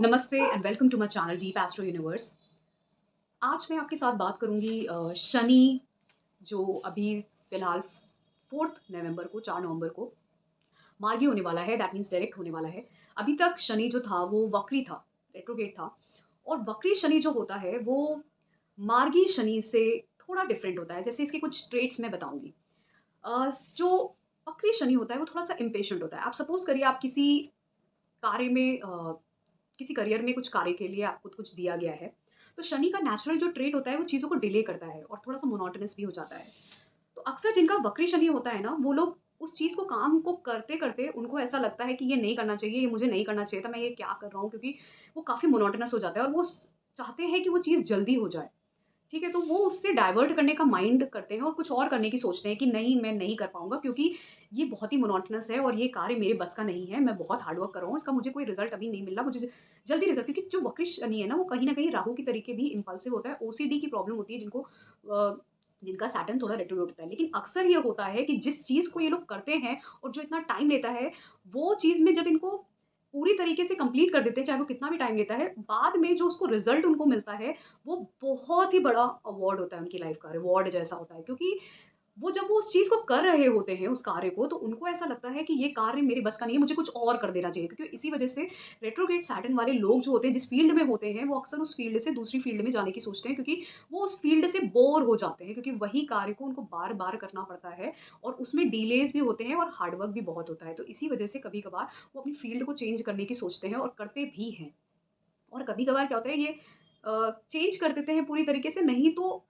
नमस्ते and welcome to my channel Deep Astro Universe. आज मैं आपके साथ बात करूंगी शनि जो अभी फ़िलहाल 4 नवंबर को 4 नवंबर को मार्गी होने वाला है, दैट मीन्स डायरेक्ट होने वाला है। अभी तक शनि जो था वो वक्री था, रेट्रोग्रेड था। और वक्री शनि जो होता है वो मार्गी शनि से थोड़ा डिफरेंट होता है। जैसे इसके कुछ ट्रेट्स मैं बताऊँगी। जो वक्री शनि होता है वो थोड़ा-सा इम्पेशेंट होता है। आप सपोज़ करिए आप कार्य में किसी करियर में कुछ कार्य के लिए आपको कुछ दिया गया है, तो शनि का नेचुरल जो ट्रेट होता है वो चीज़ों को डिले करता है और थोड़ा-सा मोनोटोनस भी हो जाता है। तो अक्सर जिनका वक्री शनि होता है ना, वो लोग उस चीज़ को काम को करते-करते उनको ऐसा लगता है कि ये नहीं करना चाहिए, ये मुझे नहीं करना चाहिए था, मैं ये क्या कर रहा हूँ? क्योंकि वो काफ़ी मोनोटोनस हो जाता है और वो चाहते हैं कि वो चीज़ जल्दी हो जाए। ठीक है, तो वो उससे डाइवर्ट करने का माइंड करते हैं और कुछ और करने की सोचते हैं कि नहीं, मैं नहीं कर पाऊँगा क्योंकि ये बहुत ही मोनोटोनस है और ये कार्य मेरे बस का नहीं है। मैं बहुत हार्ड वर्क कर रहा हूँ, इसका मुझे कोई रिज़ल्ट अभी नहीं मिल रहा। मुझे जल्दी रिज़ल्ट, क्योंकि जो वक्री शनि है ना, वो कहीं न कहीं राहु की तरीके भी इम्पल्सिव होता है। ओसीडी की प्रॉब्लम होती है जिनका सैटर्न थोड़ा रेट्रोग्रेड होता है। लेकिन अक्सर ये होता है कि जिस चीज़ को ये लोग करते हैं और जो इतना टाइम लेता है, वो चीज़ में जब इनको पूरी तरीके से कंप्लीट कर देते हैं, चाहे वो कितना भी टाइम लेता है, बाद में जो उसको रिज़ल्ट उनको मिलता है, वो बहुत ही बड़ा अवार्ड होता है उनकी लाइफ़ का, रिवॉर्ड जैसा होता है। क्योंकि वो जब वो उस चीज़ को कर रहे होते हैं, उस कार्य को, तो उनको ऐसा लगता है कि ये कार्य मेरे बस का नहीं है, मुझे कुछ और कर देना चाहिए। क्योंकि इसी वजह से रेट्रोग्रेड सैटर्न वाले लोग जो होते हैं, जिस फ़ील्ड में होते हैं, वो अक्सर उस फ़ील्ड से दूसरी फ़ील्ड में जाने की सोचते हैं, क्योंकि वो उस फ़ील्ड से बोर हो जाते हैं, क्योंकि वही कार्य को उनको बार-बार करना पड़ता है और उसमें डिलेज़ भी होते हैं और हार्ड वर्क भी बहुत होता है। तो इसी वजह से कभी-कभार वो अपनी फ़ील्ड को चेंज करने की सोचते हैं और करते भी हैं। और कभी-कभार क्या होता है, ये चेंज कर देते हैं पूरी तरीके से, नहीं तो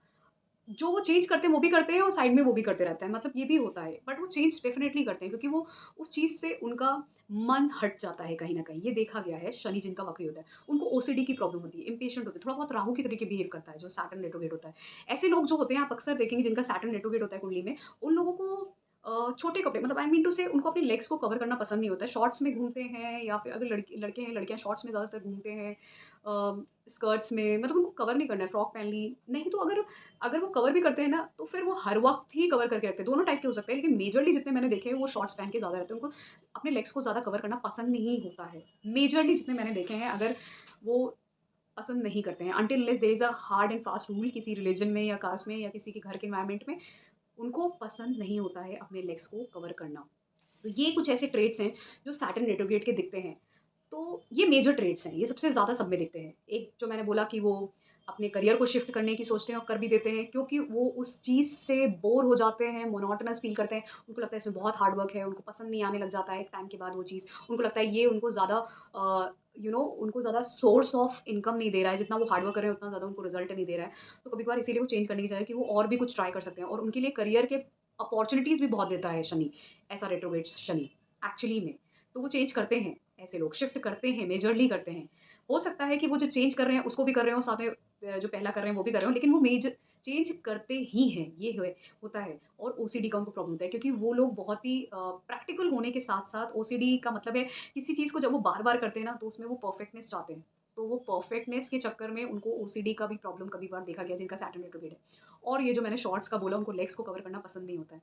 जो वो चेंज करते हैं वो भी करते हैं और साइड में वो भी करते रहते हैं, मतलब ये भी होता है। बट वो चेंज डेफ़िनिटली करते हैं, क्योंकि वो उस चीज़ से उनका मन हट जाता है कहीं न कहीं। ये देखा गया है, शनि जिनका वक्री होता है, उनको ओसीडी की प्रॉब्लम होती है, इम्पेशेंट होते हैं, थोड़ा बहुत राहु की तरीके बिहेव करता है, जो सैटर्न रेट्रोग्रेड होता है। ऐसे लोग जो होते हैं, आप अक्सर देखेंगे जिनका सैटर्न रेट्रोग्रेड होता है कुंडली में, उन लोगों को छोटे कपड़े, मतलब आई मीन टू से, उनको अपने लेग्स को कवर करना पसंद नहीं होता है। शॉर्ट्स में घूमते हैं, या फिर अगर लड़के हैं, लड़कियाँ शॉर्ट्स में ज़्यादातर घूमते हैं, स्कर्ट्स में, मतलब उनको कवर नहीं करना है, फ्रॉक पहन ली। नहीं तो अगर अगर वो कवर भी करते हैं ना, तो फिर वो हर वक़्त ही कवर करके रखते हैं। दोनों टाइप के हो सकते हैं, लेकिन मेजरली जितने मैंने देखे हैं, वो शॉर्ट्स पहन के ज़्यादा रहते हैं। उनको अपने लेग्स को ज़्यादा कवर करना पसंद नहीं होता है। मेजरली जितने मैंने देखे हैं, अगर वो पसंद नहीं करते हैं, until unless there is a hard and fast rule किसी रिलिजन में या कास्ट में या किसी के घर के एनवायरनमेंट में, उनको पसंद नहीं होता है अपने लेग्स को कवर करना। तो ये कुछ ऐसे ट्रेड्स हैं जो सैटर्न रेट्रोग्रेड के दिखते हैं। तो ये मेजर ट्रेड्स हैं, ये सबसे ज़्यादा सब में दिखते हैं। एक जो मैंने बोला कि वो अपने करियर को शिफ्ट करने की सोचते हैं और कर भी देते हैं, क्योंकि वो उस चीज़ से बोर हो जाते हैं, मोनोटोनस फ़ील करते हैं। उनको लगता है इसमें बहुत हार्ड वर्क है, उनको पसंद नहीं आने लग जाता है एक टाइम के बाद वो चीज़। उनको लगता है ये उनको ज़्यादा उनको ज़्यादा सोर्स ऑफ इनकम नहीं दे रहा है, जितना वो हार्ड वर्क कर रहे हैं उतना ज़्यादा उनको रिज़ल्ट नहीं दे रहा है। तो कभी-कभार इसीलिए वो चेंज करने की बजाय कि वो और भी कुछ ट्राई कर सकते हैं, और उनके लिए करियर के अपॉर्च्युनिटीज़ भी बहुत देता है शनि, ऐसा रेट्रोग्रेड शनि एक्चुअली में। तो वो चेंज करते हैं, ऐसे लोग शिफ्ट करते हैं, मेजरली करते हैं। हो सकता है कि वो जो चेंज कर रहे हैं उसको भी कर रहे हों, साथ में जो पहला कर रहे हैं वो भी कर रहे हों, लेकिन वो चेंज करते ही हैं, ये है होता है। और ओसीडी का उनको प्रॉब्लम होता है, क्योंकि वो लोग बहुत ही प्रैक्टिकल होने के साथ-साथ, ओसीडी का मतलब है किसी चीज़ को जब वो बार-बार करते हैं ना, तो उसमें वो परफेक्टनेस चाहते हैं। तो वो परफेक्टनेस के चक्कर में उनको ओसीडी का भी प्रॉब्लम कभी-कभार देखा गया, जिनका सैटर्न रेट्रोग्रेड है। और ये जो मैंने शॉर्ट्स का बोला, उनको लेग्स को कवर करना पसंद नहीं होता है।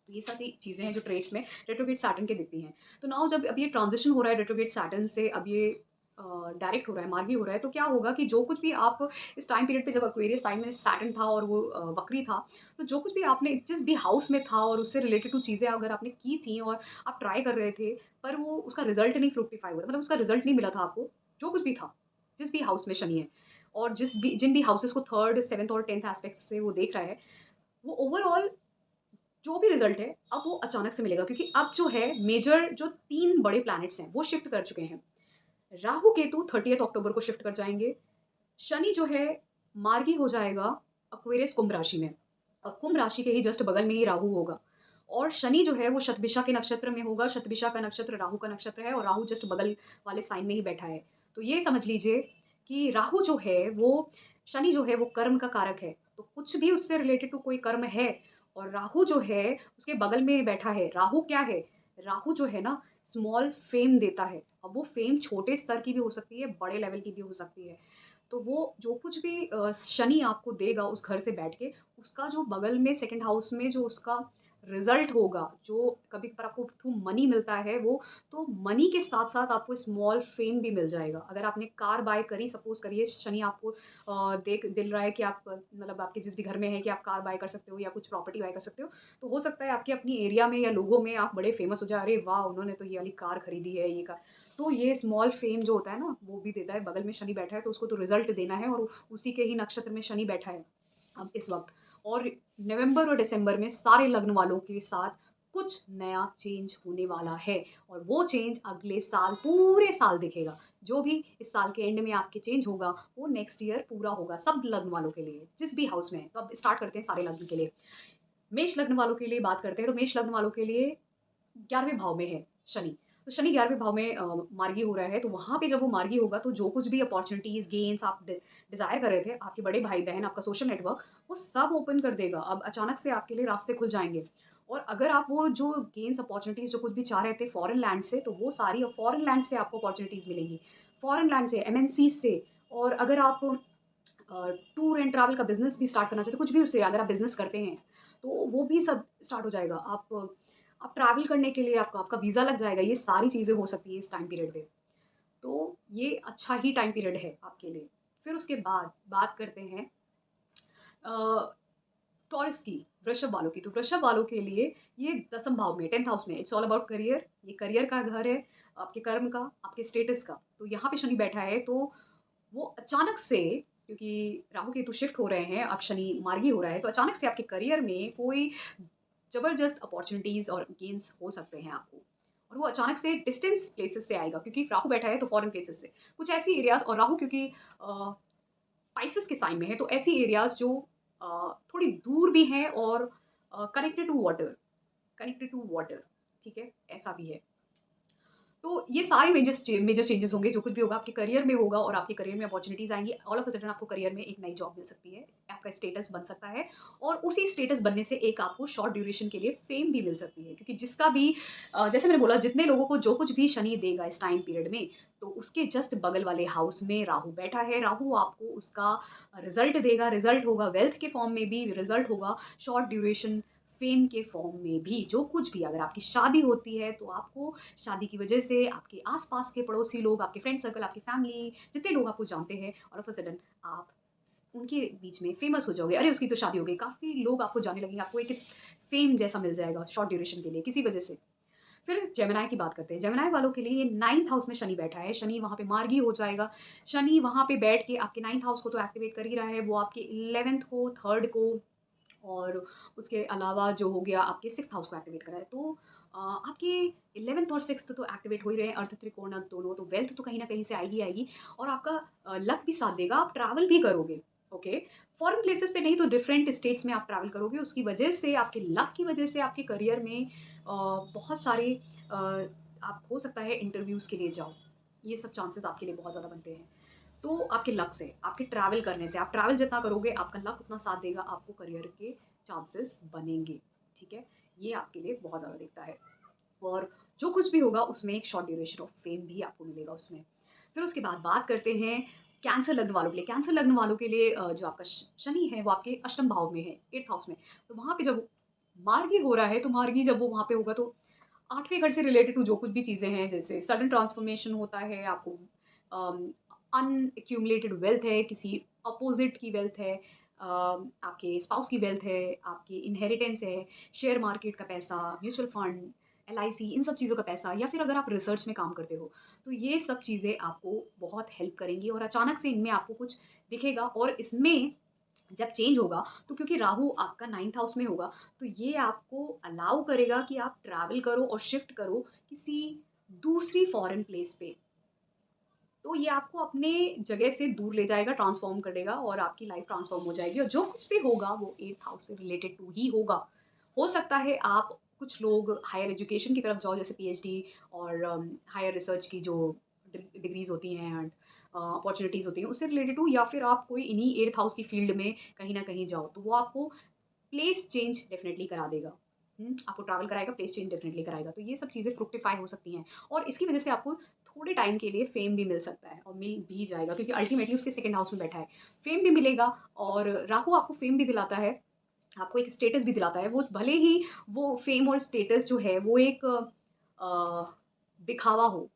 तो ये सारी चीज़ें हैं जो ट्रेड्स में रेट्रोग्रेड सैटर्न के दिखती हैं। तो नाउ जब अब ये ट्रांज़िशन हो रहा है रेट्रोग्रेड सैटर्न से, अब ये डायरेक्ट हो रहा है, मार्गी हो रहा है, तो क्या होगा कि जो कुछ भी आप इस टाइम पीरियड पे, जब एक्वेरियस टाइम में सैटर्न था और वो वक्री था, तो जो कुछ भी आपने जिस भी हाउस में था और उससे रिलेटेड टू चीज़ें अगर आपने की थी और आप ट्राई कर रहे थे, पर वो उसका रिज़ल्ट नहीं फ्रूक्टिफ़ाई हुआ, मतलब उसका रिज़ल्ट नहीं मिला था आपको, जो कुछ भी था, जिस भी हाउस में शनि है, और जिन भी हाउसेज़ को 3rd, 7th और 10th एस्पेक्ट से वो देख रहा है, वो ओवरऑल जो भी रिज़ल्ट है, अब वो अचानक से मिलेगा, क्योंकि अब जो है मेजर जो 3 बड़े प्लैनेट्स हैं, वो शिफ्ट कर चुके हैं। राहु केतु 30th अक्टूबर को शिफ्ट कर जाएँगे। शनि जो है मार्गी हो जाएगा एक्वेरियस कुंभ राशि में, और कुंभ राशि के ही जस्ट बगल में ही राहु होगा। और शनि जो है वो शतभिषा के नक्षत्र में होगा, शतभिषा का नक्षत्र राहु का नक्षत्र है और राहु जस्ट बगल वाले साइन में ही बैठा है। तो ये समझ लीजिए कि राहु जो है वो, शनि जो है वो कर्म का कारक है, तो कुछ भी उससे रिलेटेड टू कोई कर्म है, और राहु जो है उसके बगल में बैठा है। राहु क्या है? राहु जो है ना, स्मॉल फेम देता है। अब वो फेम छोटे स्तर की भी हो सकती है, बड़े लेवल की भी हो सकती है। तो वो जो कुछ भी शनि आपको देगा उस घर से बैठ के, उसका जो बगल में सेकंड हाउस में जो उसका रिज़ल्ट होगा, जो कभी-कभार आपको थ्रू मनी मिलता है वो, तो मनी के साथ-साथ आपको स्मॉल फ़ेम भी मिल जाएगा। अगर आपने कार बाय करी, सपोज़ करिए शनि आपको देख दिल रहा है कि आप मतलब आपके जिस भी घर में है कि आप कार बाय कर सकते हो या कुछ प्रॉपर्टी बाय कर सकते हो, तो हो सकता है आपके अपनी एरिया में या लोगों में आप बड़े फ़ेमस हो जाए, "अरे वाह! उन्होंने तो ये वाली कार खरीदी है, ये कार।" तो ये स्मॉल फ़ेम जो होता है ना, वो भी देता है। बगल में शनि बैठा है, तो उसको तो रिज़ल्ट देना है और उसी के ही नक्षत्र में शनि बैठा है अब इस वक़्त। और नवंबर और दिसंबर में सारे लग्न वालों के साथ कुछ नया चेंज होने वाला है और वो चेंज अगले साल पूरे साल दिखेगा। जो भी इस साल के एंड में आपके चेंज होगा, वो नेक्स्ट ईयर पूरा होगा सब लग्न वालों के लिए, जिस भी हाउस में है। तो अब स्टार्ट करते हैं सारे लग्न के लिए। मेष लग्न वालों के लिए बात करते हैं, तो मेष लग्न वालों के लिए 11वें भाव में है शनि। तो शनि 11वें भाव में मार्गी हो रहा है, तो वहाँ पे जब वो मार्गी होगा तो जो कुछ भी अपॉर्च्युनिटीज़, गेन्स आप डिज़ायर कर रहे थे, आपके बड़े भाई-बहन, आपका सोशल नेटवर्क, वो सब ओपन कर देगा। अब अचानक से आपके लिए रास्ते खुल जाएँगे और अगर आप वो जो गेन्स, अपॉर्च्युनिटीज़ जो कुछ भी चाह रहे थे फॉरेन लैंड से, तो वो सारी फॉरेन लैंड से आपको अपॉर्च्युनिटीज़ मिलेंगी। फॉरेन लैंड से, एमएनसीज़ से और अगर आप टूर एंड ट्रैवल का बिज़नेस भी स्टार्ट करना चाहते हैं, कुछ भी उससे अगर आप बिज़नेस करते हैं, तो वो भी सब स्टार्ट हो जाएगा। आप ट्रैवल करने के लिए आपका आपका वीज़ा लग जाएगा, ये सारी चीज़ें हो सकती हैं इस टाइम पीरियड में। तो ये अच्छा ही टाइम पीरियड है आपके लिए। फिर उसके बाद बात करते हैं अ, टॉरस की, वृषभ वालों की। तो वृषभ वालों के लिए ये 10th भाव में, 10th हाउस में, इट्स ऑल अबाउट करियर। ये करियर का घर है, आपके कर्म का, आपके स्टेटस का। तो यहाँ पे शनि बैठा है, तो वो अचानक से, क्योंकि राहु केतु शिफ्ट हो रहे हैं, अब शनि मार्गी हो रहा है, तो अचानक से आपके करियर में कोई ज़बरदस्त अपॉर्च्युनिटीज़ और गेन्स हो सकते हैं आपको। और वो अचानक से डिस्टेंस प्लेसेस से आएगा, क्योंकि राहु बैठा है तो फॉरेन प्लेसेस से। कुछ ऐसी एरियाज़, और राहु क्योंकि स्पाइसेस के साइन में है, तो ऐसी एरियाज़ जो थोड़ी दूर भी हैं और कनेक्टेड टू वाटर, ठीक है? ऐसा भी है। तो ये सारे मेजर चेंजेस होंगे, जो कुछ भी होगा आपके करियर में होगा और आपके करियर में अपॉर्च्युनिटीज़ आएँगी। ऑल ऑफ अ सडन आपको करियर में एक नई जॉब मिल सकती है, आपका स्टेटस बन सकता है और उसी स्टेटस बनने से एक आपको शॉर्ट ड्यूरेशन के लिए फेम भी मिल सकती है। क्योंकि जिसका भी जैसे मैंने बोला, जितने लोगों को जो कुछ भी शनि देगा इस टाइम पीरियड में, तो उसके जस्ट बगल वाले हाउस में राहु बैठा है। राहु आपको उसका रिज़ल्ट देगा, रिज़ल्ट होगा वेल्थ के फॉर्म में भी, रिज़ल्ट होगा शॉर्ट ड्यूरेशन फेम के फॉर्म में भी। जो कुछ भी, अगर आपकी शादी होती है, तो आपको शादी की वजह से आपके आस-पास के पड़ोसी लोग, आपके फ्रेंड सर्कल, आपकी फैमिली, जितने लोग आपको जानते हैं, ऑल ऑफ अ सडन आप उनके बीच में फेमस हो जाओगे। अरे! उसकी तो शादी हो गई। काफ़ी लोग आपको जानने लगेंगे। आपको एक इस फेम जैसा मिल जाएगा शॉर्ट ड्यूरेशन के लिए किसी वजह से। फिर जेमिनी की बात करते हैं। जेमिनी वालों के लिए ये 9th हाउस में शनि बैठा है। शनि वहाँ पे मार्गी हो जाएगा। शनि वहाँ पे बैठ के आपके 9th हाउस को तो एक्टिवेट कर ही रहा है। वो आपके 11th को, 3rd को और उसके अलावा जो हो गया आपके 6th हाउस को एक्टिवेट करा है। तो आपके 11th और 6th तो एक्टिवेट हो ही रहे हैं, अर्ध त्रिकोण दोनों, तो वेल्थ तो कहीं न कहीं से आएगी ही आएगी और आपका लक भी साथ देगा, आप ट्रैवल भी करोगे, ओके? फॉरेन प्लेसेस पे नहीं तो डिफरेंट स्टेट्स में आप ट्रैवल करोगे, उसकी वजह से, आपके लक की वजह से आपके करियर में बहुत सारे आप हो सकता है इंटरव्यूज़ के लिए जाओ। ये सब चांसेस आपके लिए बहुत ज़्यादा बनते हैं। तो आपके लक से, आपके ट्रैवल करने से, आप ट्रैवल जितना करोगे, आपका लक उतना साथ देगा, आपको करियर के चांसेस बनेंगे, ठीक है? ये आपके लिए बहुत ज़्यादा दिखता है और जो कुछ भी होगा उसमें एक शॉर्ट ड्यूरेशन ऑफ फेम भी आपको मिलेगा उसमें। फिर उसके बाद बात करते हैं कैंसर लग्न वालों के लिए। कैंसर लग्न वालों के लिए जो आपका शनि है वो आपके अष्टम भाव में है, 8th हाउस में। तो वहाँ पे जब मार्गी हो रहा है, तो मार्गी जब वो वहाँ पे होगा, तो 8वें घर से रिलेटेड टू जो कुछ भी चीज़ें हैं, जैसे सडन ट्रांसफॉर्मेशन होता है, आपको अनएक्यूमुलेटेड वेल्थ है, किसी अपोज़िट की वेल्थ है, आपके स्पाउस की वेल्थ है, आपकी इनहेरिटेंस है, शेयर मार्केट का पैसा, म्यूचुअल फंड, एलआईसी, इन सब चीज़ों का पैसा, या फिर अगर आप रिसर्च में काम करते हो, तो ये सब चीज़ें आपको बहुत हेल्प करेंगी और अचानक से इनमें आपको कुछ दिखेगा और इसमें जब चेंज होगा, तो क्योंकि राहु आपका 9th हाउस में होगा, तो ये आपको अलाउ करेगा कि आप ट्रैवल करो और शिफ्ट करो किसी दूसरी फॉरेन प्लेस पे। तो ये आपको अपने जगह से दूर ले जाएगा, ट्रांसफ़ॉर्म करेगा और आपकी लाइफ़ ट्रांसफ़ॉर्म हो जाएगी और जो कुछ भी होगा वो 8th हाउस से रिलेटेड टू ही होगा। हो सकता है आप कुछ लोग हायर एजुकेशन की तरफ जाओ, जैसे पीएचडी और हायर रिसर्च की जो डिग्रीज़ होती हैं एंड अपॉर्च्युनिटीज़ होती हैं, उससे रिलेटेड हो, या फिर आप कोई इन्हीं 8th हाउस की फ़ील्ड में कहीं न कहीं जाओ, तो वो आपको प्लेस चेंज डेफ़िनिटली करा देगा। आपको ट्रैवल कराएगा, प्लेस चेंज डेफ़िनिटली कराएगा। तो ये सब चीज़ें फ्रुक्टिफ़ाई हो सकती हैं और इसकी वज़ह से आपको थोड़े टाइम के लिए फ़ेम भी मिल सकता है और मिल भी जाएगा, क्योंकि अल्टीमेटली उसके 2nd हाउस में बैठा है। फ़ेम भी मिलेगा और राहु आपको फ़ेम भी दिलाता है आपको एक स्टेटस भी दिलाता है। वो भले ही वो फ़ेम और स्टेटस जो है वो एक दिखावा हो,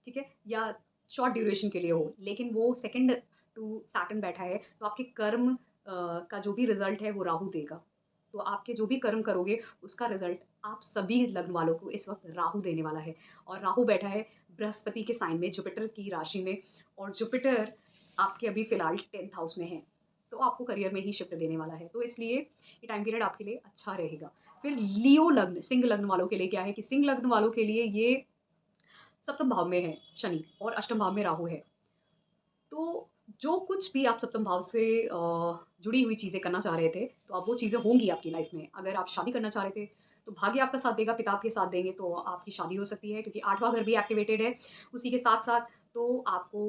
ठीक है? या शॉर्ट ड्यूरेशन के लिए हो, लेकिन वो सेकंड टू सैटर्न बैठा है, तो आपके कर्म का जो भी रिज़ल्ट है वो राहु देगा। तो आपके जो भी कर्म करोगे उसका रिज़ल्ट आप सभी लग्न वालों को इस वक़्त राहु देने वाला है। और राहु बैठा है बृहस्पति के साइन में, जुपिटर की राशि में, और जुपिटर आपके अभी फ़िलहाल 10th हाउस में है। तो आपको करियर में ही शिफ्ट देने वाला है। तो इसलिए ये टाइम पीरियड आपके लिए अच्छा रहेगा। फिर लियो लग्न, सिंह लग्न वालों के लिए क्या है कि सिंह लग्न वालों के लिए ये सप्तम भाव में है शनि और अष्टम भाव में राहु है। तो जो कुछ भी आप सप्तम भाव से जुड़ी हुई चीज़ें करना चाह रहे थे, तो अब वो चीज़ें होंगी आपकी लाइफ में। अगर आप शादी करना चाह रहे थे, तो भाग्य आपका साथ देगा, पिता आपके साथ देंगे, तो आपकी शादी हो सकती है क्योंकि 8वाँ घर भी एक्टिवेटेड है। उसी के साथ-साथ तो आपको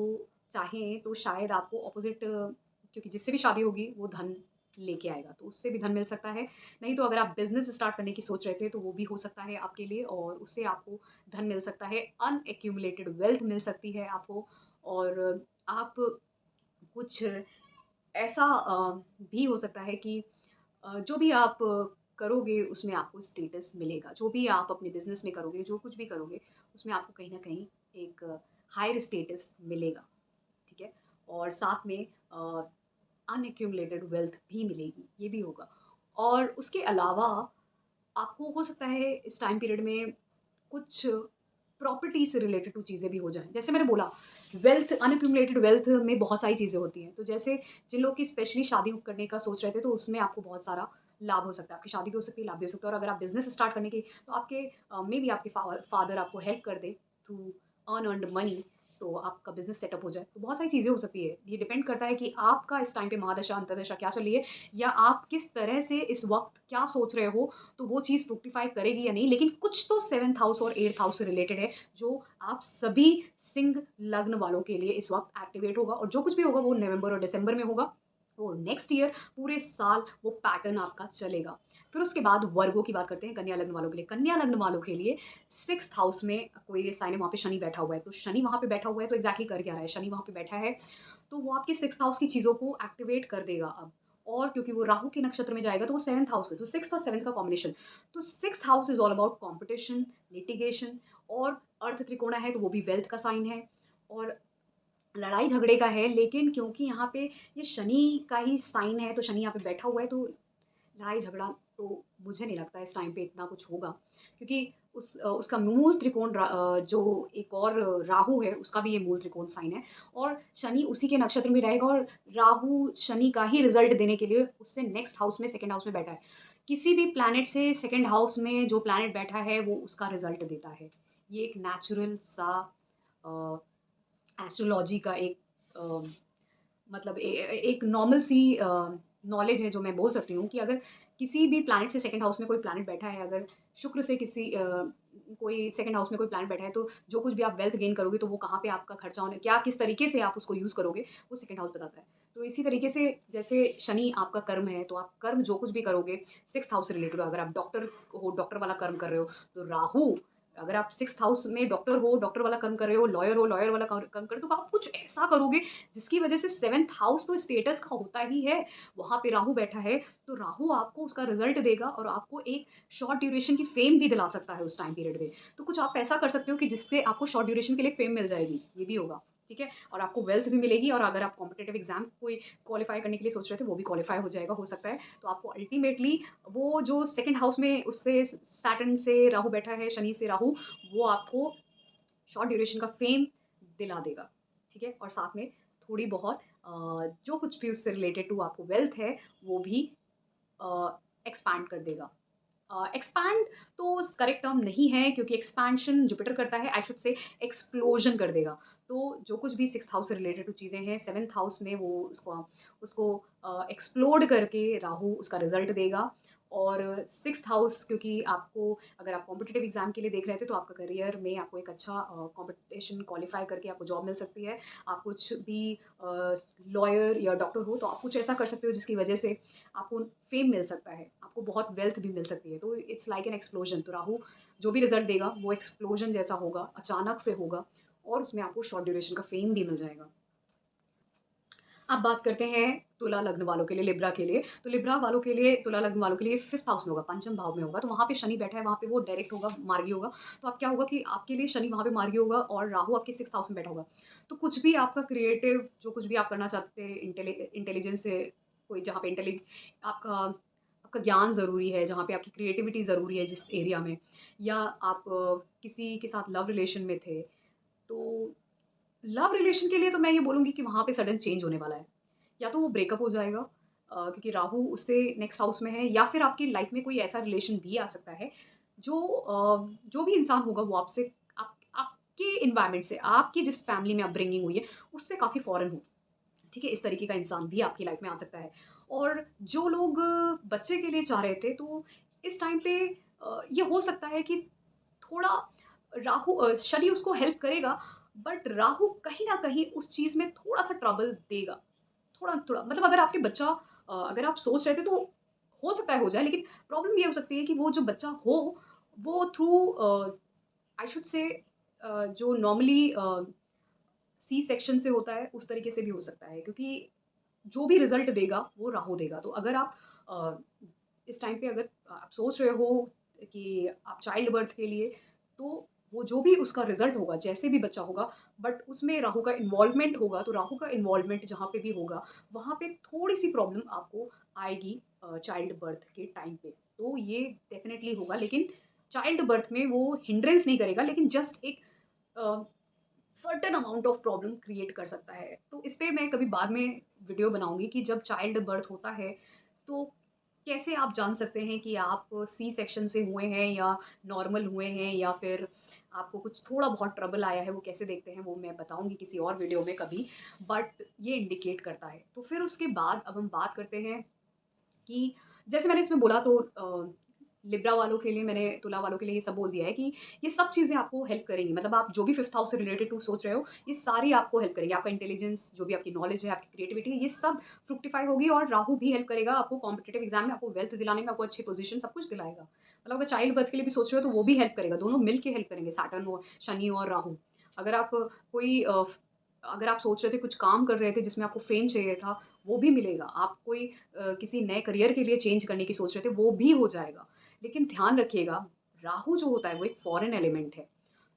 चाहें तो शायद आपको अपोज़िट, क्योंकि जिससे भी शादी होगी, वो धन लेके आएगा, तो उससे भी धन मिल सकता है। नहीं तो अगर आप बिज़नेस स्टार्ट करने की सोच रहे थे, तो वो भी हो सकता है आपके लिए और उससे आपको धन मिल सकता है। अनएक्यूमुलेटेड वेल्थ मिल सकती है आपको। और आप कुछ ऐसा भी हो सकता है कि जो भी आप करोगे उसमें आपको स्टेटस मिलेगा। जो भी आप अपने बिज़नेस में करोगे, जो कुछ भी करोगे उसमें आपको कहीं न कहीं एक हायर स्टेटस मिलेगा, ठीक है? और साथ में अनएक्यूमुलेटेड वेल्थ भी मिलेगी, ये भी होगा। और उसके अलावा आपको हो सकता है इस टाइम पीरियड में कुछ प्रॉपर्टी से रिलेटेड टू चीज़ें भी हो जाएँ। जैसे मैंने बोला, वेल्थ, अनअक्यूमुलेटेड वेल्थ में बहुत सारी चीज़ें होती हैं। तो जैसे जिन लोग की स्पेशली शादी करने का सोच रहे थे, तो उसमें आपको बहुत सारा लाभ हो सकता है। आपकी शादी भी हो सकती है, लाभ भी हो सकता है। और अगर आप बिज़नेस स्टार्ट करने की, तो आपके मेबी आपके फादर आपको हेल्प कर दें थ्रू अर्न्ड मनी, तो आपका बिज़नेस सेटअप हो जाए। तो बहुत सारी चीज़ें हो सकती है। ये डिपेंड करता है कि आपका इस टाइम पे महादशा, अंतर्दशा क्या चल रही है, या आप किस तरह से इस वक़्त क्या सोच रहे हो, तो वो चीज़ फ्रुक्टिफ़ाई करेगी या नहीं। लेकिन कुछ तो 7th हाउस और 8th हाउस से रिलेटेड है, जो आप सभी सिंह लग्न वालों के लिए इस वक़्त एक्टिवेट होगा। और जो कुछ भी होगा वो नवंबर और दिसंबर में होगा। और नेक्स्ट ईयर पूरे साल वो पैटर्न आपका चलेगा। फिर उसके बाद वर्गों की बात करते हैं, कन्या लग्न वालों के लिए। कन्या लग्न वालों के लिए 6th हाउस में कोई साइन है, वहाँ पे शनि बैठा हुआ है। तो शनि वहाँ पे बैठा हुआ है, तो एग्ज़ैक्टली कर क्या रहा है? शनि वहाँ पे बैठा है, तो वो आपके 6th हाउस की चीज़ों को एक्टिवेट कर देगा अब। और क्योंकि वो राहु के नक्षत्र में जाएगा, तो वो 7th हाउस में, तो 6th और 7th का कॉम्बिनेशन। तो 6th house is all about competition, litigation, और अर्थ त्रिकोण है, तो वो भी वेल्थ का साइन है। और लड़ाई झगड़े का है, लेकिन क्योंकि यहाँ पे ये शनि का ही साइन है, तो शनि यहाँ पे बैठा हुआ है, तो लड़ाई झगड़ा तो मुझे नहीं लगता इस टाइम पे इतना कुछ होगा। क्योंकि उसका मूल त्रिकोण जो एक और राहु है, उसका भी ये मूल त्रिकोण साइन है। और शनि उसी के नक्षत्र में रहेगा, और राहु शनि का ही रिज़ल्ट देने के लिए उससे नेक्स्ट हाउस में, सेकंड हाउस में बैठा है। किसी भी प्लैनेट से सेकंड हाउस में जो प्लैनेट बैठा है, वो उसका रिज़ल्ट देता है। ये एक नेचुरल सा अ, एस्ट्रोलॉजी का एक अ, मतलब एक नॉर्मल सी नॉलेज है जो मैं बोल सकती हूँ कि अगर किसी भी प्लैनेट से सेकंड हाउस में कोई प्लैनेट बैठा है, अगर शुक्र से किसी कोई सेकंड हाउस में कोई प्लैनेट बैठा है, तो जो कुछ भी आप वेल्थ गेन करोगे, तो वो कहाँ पे आपका खर्चा होने, क्या किस तरीके से आप उसको यूज़ करोगे, वो सेकंड हाउस बताता है। तो इसी तरीके से जैसे शनि आपका कर्म है, तो आप कर्म जो कुछ भी करोगे 6th हाउस से रिलेटेड हो। अगर आप डॉक्टर हो, डॉक्टर वाला कर्म कर रहे हो, तो राहु, अगर आप 6th हाउस में डॉक्टर हो, डॉक्टर वाला कर्म कर रहे हो, लॉयर वाला कर्म कर रहे हो, तो आप कुछ ऐसा करोगे जिसकी वजह से 7th हाउस तो स्टेटस का होता ही है, वहाँ पे राहु बैठा है, तो राहु आपको उसका रिज़ल्ट देगा और आपको एक शॉर्ट ड्यूरेशन की फ़ेम भी दिला सकता है उस टाइम पीरियड में। तो कुछ आप ऐसा कर सकते हो कि जिससे आपको शॉर्ट ड्यूरेशन के लिए फ़ेम मिल जाएगी, ये भी होगा, ठीक है? और आपको वेल्थ भी मिलेगी, और अगर आप कॉम्पिटिटिव एग्ज़ाम कोई क्वालीफ़ाई करने के लिए सोच रहे थे, वो भी क्वालीफ़ाई हो जाएगा, हो सकता है। तो आपको अल्टीमेटली वो जो 2nd हाउस में उससे सैटर्न से राहु बैठा है, शनि से राहु, वो आपको शॉर्ट ड्यूरेशन का फ़ेम दिला देगा, ठीक है? और साथ में थोड़ी बहुत जो कुछ भी उससे रिलेटेड टू आपको वेल्थ है, वो भी एक्सपैंड कर देगा। एक्सपैंड तो करेक्ट टर्म नहीं है, क्योंकि एक्सपेंशन जुपिटर करता है, आई शुड से एक्सप्लोजन कर देगा। तो जो कुछ भी 6th हाउस से रिलेटेड टू चीज़ें हैं, 7th हाउस में वो उसको उसको एक्सप्लोड करके राहु उसका रिज़ल्ट देगा। और 6th हाउस, क्योंकि आपको, अगर आप कॉम्पिटिटिव एग्ज़ाम के लिए देख रहे थे, तो आपका करियर में आपको एक अच्छा कॉम्पिटिशन क्वालीफाई करके आपको जॉब मिल सकती है। आप कुछ भी लॉयर या डॉक्टर हो, तो आप कुछ ऐसा कर सकते हो जिसकी वजह से आपको फ़ेम मिल सकता है, आपको बहुत वेल्थ भी मिल सकती है। तो इट्स लाइक एन एक्सप्लोजन। तो राहु जो भी रिज़ल्ट देगा, वो एक्सप्लोजन जैसा होगा, अचानक से होगा, और उसमें आपको शॉर्ट ड्यूरेशन का फ़ेम भी मिल जाएगा। अब बात करते हैं तुला लग्न वालों के लिए, लिब्रा के लिए। तो लिब्रा वालों के लिए, तुला लग्न वालों के लिए 5th हाउस में होगा, पंचम भाव में होगा, तो वहाँ पे शनि बैठा है, वहाँ पे वो डायरेक्ट होगा, मार्गी होगा। तो अब क्या होगा कि आपके लिए शनि वहाँ पे मार्गी होगा और राहु आपके 6th हाउस में बैठा होगा। तो कुछ भी आपका क्रिएटिव, जो कुछ भी आप करना चाहते हैं, इंटेलिजेंस से, कोई जहाँ पे आपका आपका ज्ञान ज़रूरी है, जहाँ पे आपकी क्रिएटिविटी ज़रूरी है जिस एरिया में, या आप किसी के साथ लव रिलेशन में थे, तो लव रिलेशन के लिए तो मैं ये बोलूँगी कि वहाँ पे सडन चेंज होने वाला है। या तो वो ब्रेकअप हो जाएगा, क्योंकि राहु उससे नेक्स्ट हाउस में है, या फिर आपकी लाइफ में कोई ऐसा रिलेशन भी आ सकता है जो जो भी इंसान होगा वो आपसे, आपके एनवायरनमेंट से, आपकी जिस फैमिली में अपब्रिंगिंग हुई है उससे काफ़ी फॉरेन हो। ठीक है? इस तरीके का इंसान भी आपकी लाइफ में आ सकता है। और जो लोग बच्चे के लिए चाह रहे थे, तो इस टाइम पे ये हो सकता है कि थोड़ा शनि उसको हेल्प करेगा, बट राहु कहीं न कहीं उस चीज़ में थोड़ा-सा ट्रबल देगा। थोड़ा-थोड़ा मतलब, अगर आपके बच्चा, अगर आप सोच रहे थे तो हो सकता है हो जाए, लेकिन प्रॉब्लम ये हो सकती है कि वो जो बच्चा हो, वो थ्रू आई शुड से जो नॉर्मली सी सेक्शन से होता है, उस तरीके से भी हो सकता है, क्योंकि जो भी रिज़ल्ट देगा, वो राहु देगा। तो अगर आप अ, इस टाइम पे अगर आप सोच रहे हो कि आप चाइल्ड बर्थ के लिए, तो वो जो भी उसका रिज़ल्ट होगा, जैसे भी बच्चा होगा, बट उसमें राहु का इन्वॉल्वमेंट होगा, तो राहु का इन्वॉल्वमेंट जहाँ पे भी होगा, वहाँ पे थोड़ी-सी प्रॉब्लम आपको आएगी चाइल्ड बर्थ के टाइम पे। तो ये डेफ़िनेटली होगा, लेकिन चाइल्ड बर्थ में वो हिंड्रेंस नहीं करेगा, लेकिन जस्ट एक a, certain amount of problem create कर सकता है। तो इस पे मैं कभी बाद में वीडियो बनाऊँगी कि जब चाइल्ड बर्थ होता है, तो कैसे आप जान सकते हैं कि आप सी सेक्शन से हुए हैं या नॉर्मल हुए हैं, या फिर आपको कुछ थोड़ा बहुत ट्रबल आया है, वो कैसे देखते हैं, वो मैं बताऊँगी किसी और वीडियो में कभी। बट ये इंडिकेट करता है। तो फिर उसके बाद अब हम बात करते हैं कि जैसे मैंने इसमें बोला, तो लिब्रा वालों के लिए, मैंने तुला वालों के लिए ये सब बोल दिया है कि ये सब चीज़ें आपको हेल्प करेंगी। मतलब आप जो भी 5th हाउस से रिलेटेड टू सोच रहे हो, ये सारी आपको हेल्प करेंगी। आपका इंटेलिजेंस, जो भी आपकी नॉलेज है, आपकी क्रिएटिविटी है, ये सब फ्रुक्टिफाई होगी, और राहु भी हेल्प करेगा आपको कॉम्पिटिटिव एग्ज़ाम में, आपको वेल्थ दिलाने में, आपको अच्छी पोज़ीशन, सब कुछ दिलाएगा। मतलब अगर चाइल्ड बर्थ के लिए भी सोच रहे हो, तो वो भी हेल्प करेगा। दोनों मिल के हेल्प करेंगे, सैटर्न और शनि और राहु। अगर आप कोई अगर आप सोच रहे थे, कुछ काम कर रहे थे जिसमें आपको फ़ेम चाहिए था, वो भी मिलेगा। आप कोई किसी नए करियर के लिए चेंज करने की सोच रहे थे, वो भी हो जाएगा। लेकिन ध्यान रखिएगा, राहु जो होता है वो एक फ़ॉरेन एलिमेंट है।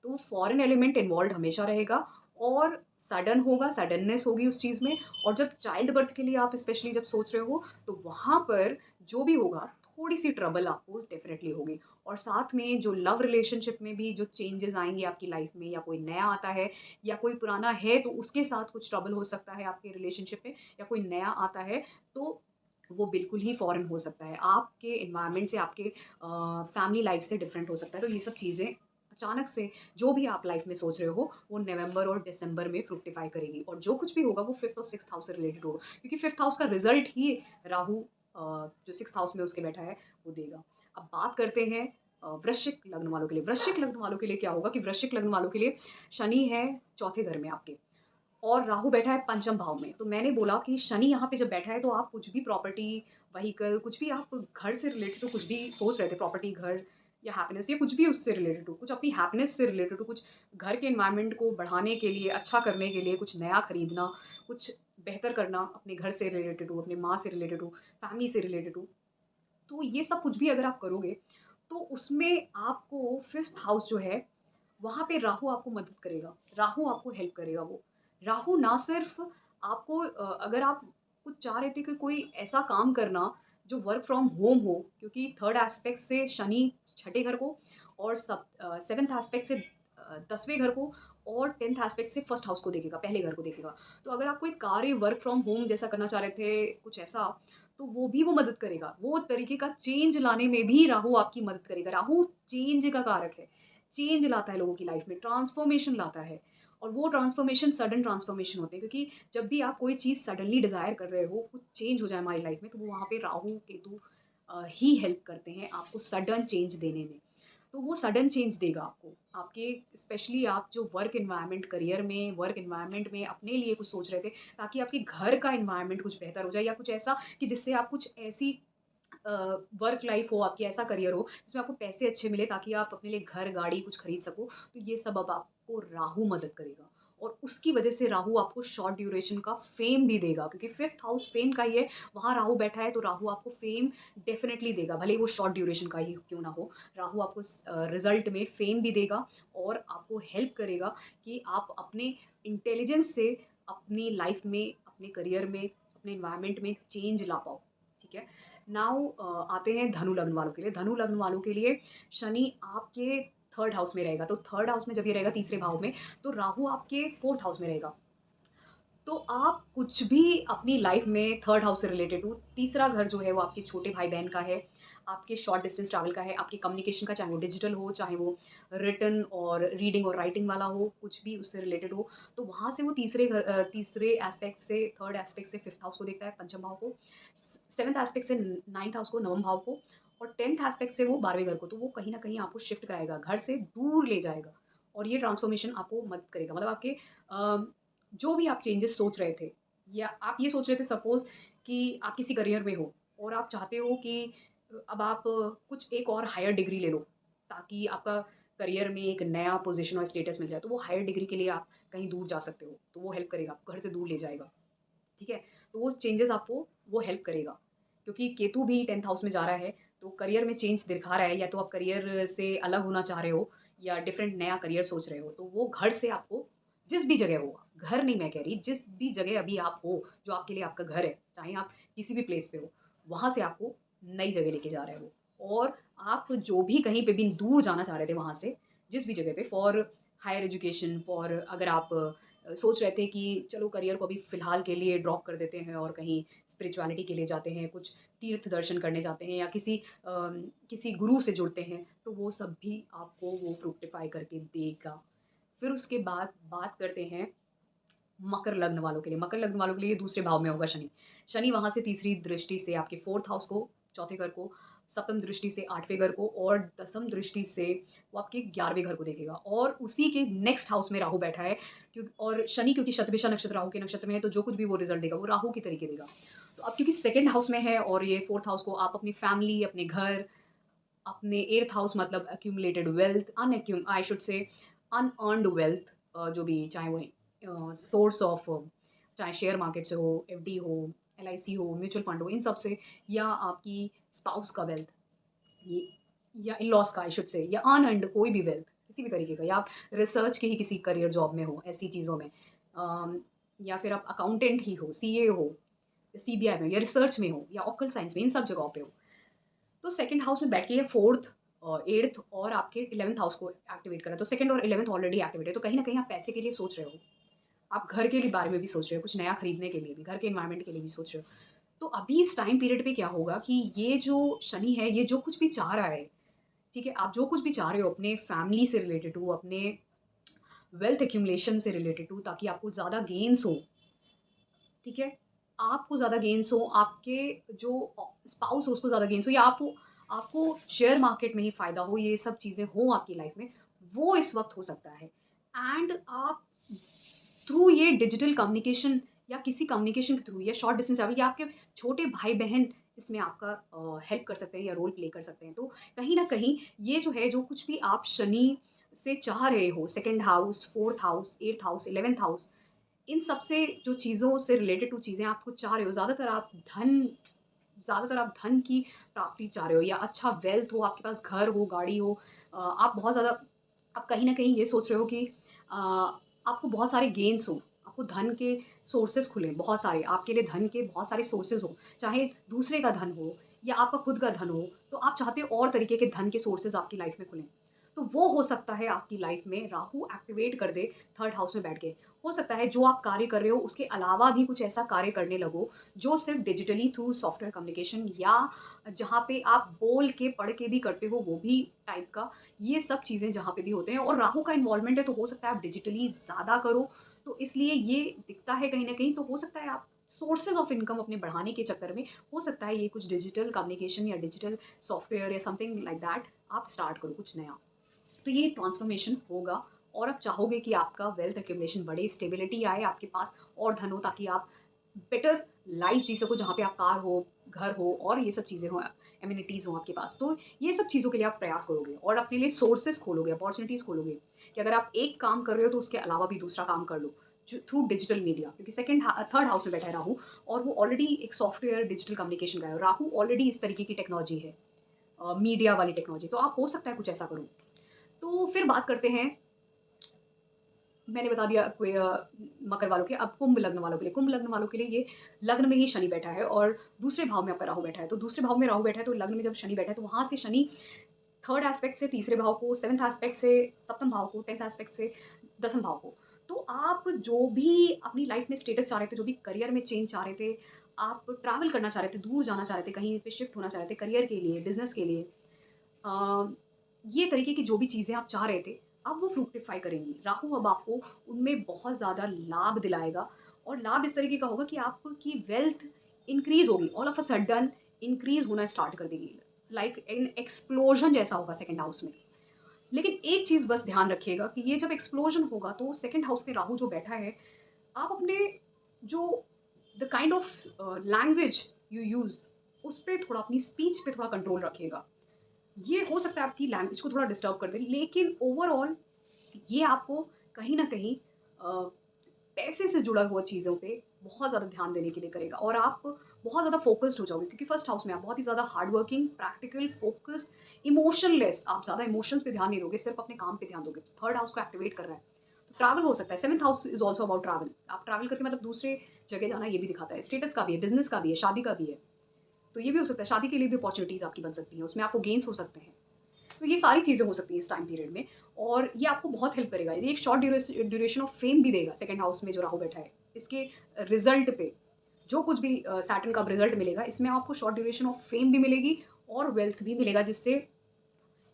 तो वो फ़ॉरेन एलिमेंट इन्वॉल्व्ड हमेशा रहेगा, और सडन होगा, सडननेस होगी उस चीज़ में। और जब चाइल्ड बर्थ के लिए आप स्पेशली जब सोच रहे हो, तो वहाँ पर जो भी होगा, थोड़ी-सी ट्रबल आपको डेफ़िनेटली होगी। और साथ में जो लव रिलेशनशिप में भी जो चेंजेज़ आएँगे आपकी लाइफ़ में, या कोई नया आता है, या कोई पुराना है तो उसके साथ कुछ ट्रबल हो सकता है आपके रिलेशनशिप में, या कोई नया आता है, तो वो बिल्कुल ही फ़ॉरेन हो सकता है। आपके एनवायरनमेंट से, आपके फैमिली लाइफ़ से डिफरेंट हो सकता है। तो ये सब चीज़ें अचानक से, जो भी आप लाइफ़ में सोच रहे हो, वो नवंबर और दिसंबर में फ्रुक्टिफ़ाई करेगी, और जो कुछ भी होगा वो 5th और 6th हाउस से रिलेटेड होगा, क्योंकि 5th हाउस का रिज़ल्ट ही राहु जो 6th हाउस में उसके बैठा है, वो देगा। अब बात करते हैं वृश्चिक लग्न वालों के लिए। वृश्चिक लग्न वालों के लिए क्या होगा कि वृश्चिक लग्न वालों के लिए शनि है चौथे घर में आपके, और राहु बैठा है पंचम भाव में। तो मैंने बोला कि शनि यहाँ पे जब बैठा है, तो आप कुछ भी प्रॉपर्टी, व्हीकल, कुछ भी आप घर से रिलेटेड तो कुछ भी सोच रहे थे, प्रॉपर्टी, घर या हैप्पीनेस, या कुछ भी उससे रिलेटेड हो, कुछ अपनी हैप्पीनेस से रिलेटेड हो, कुछ घर के एनवायरनमेंट को बढ़ाने के लिए, अच्छा करने के लिए, कुछ नया खरीदना, कुछ बेहतर करना, अपने घर से रिलेटेड हो, अपनी माँ से रिलेटेड हो, फैमिली से रिलेटेड हो। तो ये सब कुछ भी अगर आप करोगे, तो उसमें आपको 5th हाउस जो है, वहाँ पे राहु आपको मदद करेगा, राहु आपको हेल्प करेगा वो। राहु ना सिर्फ़ आपको अगर आप कुछ चाह रहे थे कि कोई ऐसा काम करना जो वर्क फ्रॉम होम हो, क्योंकि 3rd एस्पेक्ट से शनि छठे घर को, और 7th एस्पेक्ट से 10वें घर को, और 10th एस्पेक्ट से 1st हाउस को देखेगा, पहले घर को देखेगा। तो अगर आप कोई कार्य वर्क फ्रॉम होम जैसा करना चाह रहे थे, कुछ ऐसा, तो वो भी वो मदद करेगा। वो तरीके का चेंज लाने में भी राहु आपकी मदद करेगा। राहु चेंज का कारक है। चेंज लाता है लोगों की लाइफ में, ट्रांसफॉर्मेशन लाता है, और वो ट्रांसफॉर्मेशन सडन ट्रांसफॉर्मेशन होते हैं, क्योंकि जब भी आप कोई चीज़ सडनली डिज़ायर कर रहे हो, कुछ चेंज हो जाए हमारी लाइफ में, तो वो वहाँ पे राहु, केतु ही हेल्प करते हैं आपको सडन चेंज देने में। तो वो सडन चेंज देगा आपको, आपके स्पेशली आप जो वर्क एनवायरनमेंट, करियर में, वर्क एनवायरनमेंट में अपने लिए कुछ सोच रहे थे, ताकि आपके घर का एनवायरनमेंट कुछ बेहतर हो जाए, या कुछ ऐसा कि जिससे आप कुछ ऐसी अ, वर्क लाइफ हो आपकी, ऐसा करियर हो जिसमें आपको पैसे अच्छे मिले, ताकि आप अपने लिए घर, गाड़ी कुछ खरीद सको। तो ये सब अब आपको राहु मदद करेगा, और उसकी वजह से राहु आपको शॉर्ट ड्यूरेशन का फ़ेम भी देगा, क्योंकि 5th हाउस फ़ेम का ही है, वहाँ राहु बैठा है तो राहु आपको फ़ेम डेफ़िनेटली देगा, भले ही वो शॉर्ट ड्यूरेशन का ही क्यों ना हो। राहु आपको रिज़ल्ट में फ़ेम भी देगा और आपको हेल्प करेगा कि आप अपने इंटेलिजेंस से अपनी लाइफ़ में, अपने करियर में, अपने एनवायरनमेंट में चेंज ला पाओ, ठीक है? नाउ आते हैं धनु लग्न वालों के लिए। धनु लग्न वालों के लिए शनि आपके 3rd हाउस में रहेगा, तो 3rd हाउस में जब ये रहेगा तीसरे भाव में, तो राहु आपके 4th हाउस में रहेगा। तो आप कुछ भी अपनी लाइफ में 3rd हाउस से रिलेटेड हो, तीसरा घर जो है वो आपके छोटे भाई-बहन का है, आपके शॉर्ट डिस्टेंस ट्रैवल का है, आपके कम्युनिकेशन का, चाहे वो डिजिटल हो, चाहे वो रिटन और रीडिंग और राइटिंग वाला हो, कुछ भी उससे रिलेटेड हो, तो वहाँ से वो तीसरे एस्पेक्ट से 3rd एस्पेक्ट से 5th हाउस को देखता है, पंचम भाव को, 7th एस्पेक्ट से 9th हाउस को, नवम भाव को, और 10th एस्पेक्ट से वो 12वें घर को। तो वो कहीं न कहीं आपको शिफ्ट कराएगा, घर से दूर ले जाएगा और ये ट्रांसफॉर्मेशन आपको मदद करेगा। मतलब आपके अ जो भी आप चेंजेस सोच रहे थे या आप ये सोच रहे थे, सपोज़ कि आप किसी करियर में हो और आप चाहते हो कि अब आप कुछ एक और हायर डिग्री ले लो, ताकि आपका करियर में एक नया पोज़ीशन और स्टेटस मिल जाए। तो वो हायर डिग्री के लिए आप कहीं दूर जा सकते हो, तो वो हेल्प करेगा, आपको घर से दूर ले जाएगा, ठीक है? तो वो चेंजेस आपको वो हेल्प करेगा, क्योंकि केतु भी 10th हाउस में जा रहा है, तो करियर में चेंज दिखा रहा है, या तो आप करियर से अलग होना चाह रहे हो या डिफरेंट नया करियर सोच रहे हो, तो वो घर से आपको जिस भी जगह हो, घर नहीं मैं कह रही, जिस भी जगह अभी आप हो, जो आपके लिए आपका घर है, चाहे आप किसी भी प्लेस पे हो, वहाँ से आपको नई जगह लेके जा रहा है वो। और आप जो भी कहीं पे भी दूर जाना चाह रहे थे वहाँ से, जिस भी जगह पे फॉर हायर एजुकेशन, फॉर अगर आप सोच रहे थे कि चलो करियर को अभी फ़िलहाल के लिए ड्रॉप कर देते हैं और कहीं स्पिरिचुअलिटी के लिए जाते हैं, कुछ तीर्थ दर्शन करने जाते हैं या किसी गुरु से जुड़ते हैं, तो वो सब भी आपको वो फ्रूक्टिफ़ाई करके देगा। फिर उसके बाद बात करते हैं मकर लग्न वालों के लिए। मकर लग्न वालों के लिए दूसरे भाव में होगा शनि। शनि वहाँ से तीसरी दृष्टि से आपके 4th हाउस को, चौथे घर को, सप्तम दृष्टि से 8वें घर को और दसम दृष्टि से वो आपके 11वें घर को देखेगा, और उसी के नेक्स्ट हाउस में राहु बैठा है, और शनि क्योंकि शतभिषा नक्षत्र राहु के नक्षत्र में है, तो जो कुछ भी वो रिज़ल्ट देगा वो राहु की तरीके देगा। तो अब क्योंकि 2nd हाउस में है और ये 4th हाउस को आप अपनी फैमिली, अपने घर, अपने 8th हाउस मतलब एक्यूमुलेटेड वेल्थ, अनएक्यूम I should say unearned wealth, जो भी चाहे वो सोर्स ऑफ, चाहे शेयर मार्केट से हो, एफडी हो, एलआईसी हो, म्यूचुअल फंड हो, इन सब से, या आपकी स्पाउस का वेल्थ, ये, या इन-लॉज़ का आई शुड से, या अनअर्न्ड कोई भी वेल्थ किसी भी तरीके का, या आप रिसर्च के ही किसी करियर जॉब में हो, ऐसी चीज़ों में, या फिर आप अकाउंटेंट ही हो, सीए हो, सीबीआई में, या रिसर्च में हो, या ऑकल्ट साइंस में, इन सब जगहों पे हो। तो 2nd हाउस में बैठ के ये 4th 8th और आपके 11th हाउस को एक्टिवेट कर रहा है। तो 2nd और 11th ऑलरेडी एक्टिवेट है, तो कहीं न कहीं आप पैसे के लिए सोच रहे हो। आप घर के लिए बारे में भी सोच रहे हो, कुछ नया खरीदने के लिए भी, घर के एनवायरनमेंट के लिए भी सोच रहे हो। तो अभी इस टाइम पीरियड पे क्या होगा कि ये जो शनि है, ये जो कुछ भी चाह रहा है, ठीक है? आप जो कुछ भी चाह रहे हो अपने फैमिली से रिलेटेड हो, अपने वेल्थ एक्यूमुलेशन से रिलेटेड हो, ताकि आपको ज़्यादा गेन्स हो, ठीक है? आपको ज़्यादा गेन्स हो, आपके जो स्पाउस हो उसको ज़्यादा गेन्स हो, या आपको आपको शेयर मार्केट में ही फ़ायदा हो, ये सब चीज़ें हों आपकी लाइफ़ में, वो इस वक़्त हो सकता है। एंड आप थ्रू ये डिजिटल कम्युनिकेशन या किसी कम्युनिकेशन के थ्रू या शॉर्ट डिस्टेंस ट्रैवल, या आपके छोटे भाई-बहन इसमें आपका हेल्प कर सकते हैं या रोल प्ले कर सकते हैं। तो कहीं न कहीं ये जो है, जो कुछ भी आप शनि से चाह रहे हो, 2nd house, 4th house, 8th house, 11th house, इन सब से जो चीज़ों से रिलेटेड टू चीज़ें आप कुछ चाह रहे हो, ज़्यादातर आप धन की प्राप्ति चाह रहे हो, या अच्छा वेल्थ हो, आपके पास घर हो, गाड़ी हो, आप बहुत ज़्यादा, आप कहीं न कहीं ये सोच रहे हो कि आपको बहुत सारे गेन्स हों, आपको धन के सोर्सेज़ खुलें बहुत सारे, आपके लिए धन के बहुत सारे सोर्सेज़ हों, चाहे दूसरे का धन हो या आपका खुद का धन हो, तो आप चाहते हो और तरीके के धन के सोर्सेज़ आपकी लाइफ़ में खुलें। तो वो हो सकता है आपकी लाइफ़ में राहु एक्टिवेट कर दे 3rd हाउस में बैठ के। हो सकता है जो आप कार्य कर रहे हो उसके अलावा भी कुछ ऐसा कार्य करने लगो, जो सिर्फ़ डिजिटली थ्रू सॉफ्टवेयर कम्युनिकेशन, या जहाँ पे आप बोल के, पढ़ के भी करते हो, वो भी टाइप का, ये सब चीज़ें जहाँ पे भी होते हैं, और राहु का इन्वॉल्वमेंट है, तो हो सकता है आप डिजिटली ज़्यादा करो, तो इसलिए ये दिखता है कहीं न कहीं, तो हो सकता है आप सोर्सेज़ ऑफ इनकम अपने बढ़ाने के चक्कर में, हो सकता है ये कुछ डिजिटल कम्युनिकेशन या डिजिटल सॉफ्टवेयर या समथिंग लाइक दैट आप स्टार्ट करो कुछ नया। तो ये ट्रांसफॉर्मेशन होगा, और आप चाहोगे कि आपका वेल्थ एक्यूमुलेशन बढ़े, स्टेबिलिटी आए आपके पास और धन हो, ताकि आप बेटर लाइफ जी सको, जहाँ पे आप कार हो, घर हो और ये सब चीज़ें हों। एमिनिटीज़ हों आपके पास। तो ये सब चीज़ों के लिए आप प्रयास करोगे और अपने लिए सोर्सेज़ खोलोगे, अपॉर्च्युनिटीज़ खोलोगे कि अगर आप एक काम कर रहे हो तो उसके अलावा भी दूसरा काम कर लो, जो थ्रू डिजिटल मीडिया, क्योंकि थर्ड हाउस में बैठा है राहु और वो ऑलरेडी एक सॉफ्टवेयर डिजिटल कम्युनिकेशन का है। राहु ऑलरेडी इस तरीके की टेक्नोलॉजी है, मीडिया वाली टेक्नोलॉजी, तो आप हो सकता है कुछ ऐसा करो। तो फिर बात करते हैं, मैंने बता दिया कोई मकर वालों के, अब कुंभ लग्न वालों के लिए। कुंभ लग्न वालों के लिए ये लग्न में ही शनि बैठा है और दूसरे भाव में आपका राहु बैठा है। तो दूसरे भाव में राहु बैठा है तो लग्न में जब शनि बैठा है तो वहाँ से शनि थर्ड एस्पेक्ट से तीसरे भाव को, सेवंथ एस्पेक्ट से सप्तम भाव को, 10th एस्पेक्ट से दसम भाव को। तो आप जो भी अपनी लाइफ में स्टेटस चाह रहे थे, जो भी करियर में चेंज चाह रहे थे, आप ट्रैवल करना चाह रहे थे, दूर जाना चाह रहे थे, कहीं पे शिफ्ट होना चाह रहे थे करियर के लिए, बिज़नेस के लिए, अ, ये तरीके की जो भी चीज़ें आप चाह रहे थे, अब वो फ्रूक्टिफ़ाई करेंगी। राहु अब आपको उनमें बहुत ज़्यादा लाभ दिलाएगा और लाभ इस तरीके का होगा कि आपकी वेल्थ इंक्रीज़ होगी, all of a sudden increase होना स्टार्ट कर देगी। लाइक एन एक्सप्लोजन जैसा होगा सेकंड हाउस में। लेकिन एक चीज़ बस ध्यान रखिएगा कि ये जब एक्सप्लोजन होगा तो सेकंड हाउस में राहु जो बैठा है, आप अपने जो the kind of language you use, उस पे थोड़ा, अपनी स्पीच पे थोड़ा कंट्रोल रखिएगा। ये हो सकता है आपकी लैंग्वेज को थोड़ा डिस्टर्ब कर दे, लेकिन ओवरऑल ये आपको कहीं न कहीं पैसे से जुड़ा हुआ चीज़ों पे बहुत ज़्यादा ध्यान देने के लिए करेगा और आप बहुत ज़्यादा फ़ोकस्ड हो जाओगे, क्योंकि फर्स्ट हाउस में आप बहुत ही ज़्यादा hard working, practical, focused, emotionless, आप ज़्यादा इमोशंस पे ध्यान नहीं दोगे, सिर्फ़ अपने काम पे ध्यान दोगे। तो थर्ड हाउस को एक्टिवेट कर रहा है, तो ट्रैवल हो सकता है। Seventh house is also about travel. आप ट्रैवल करके मतलब दूसरे जगह जाना, ये भी दिखाता है। स्टेटस का भी है, बिज़नेस का भी है, शादी का भी है। तो ये भी हो सकता है, शादी के लिए भी अपॉर्च्युनिटीज़ आपकी बन सकती हैं, उसमें आपको गेन्स हो सकते हैं। तो ये सारी चीज़ें हो सकती हैं इस टाइम पीरियड में और ये आपको बहुत हेल्प करेगा। ये एक शॉर्ट ड्यूरेशन ऑफ फेम भी देगा सेकंड हाउस में जो राहु बैठा है। इसके रिज़ल्ट पे जो कुछ भी सैटर्न का रिज़ल्ट मिलेगा, इसमें आपको शॉर्ट ड्यूरेशन ऑफ फेम भी मिलेगी और वेल्थ भी मिलेगा, जिससे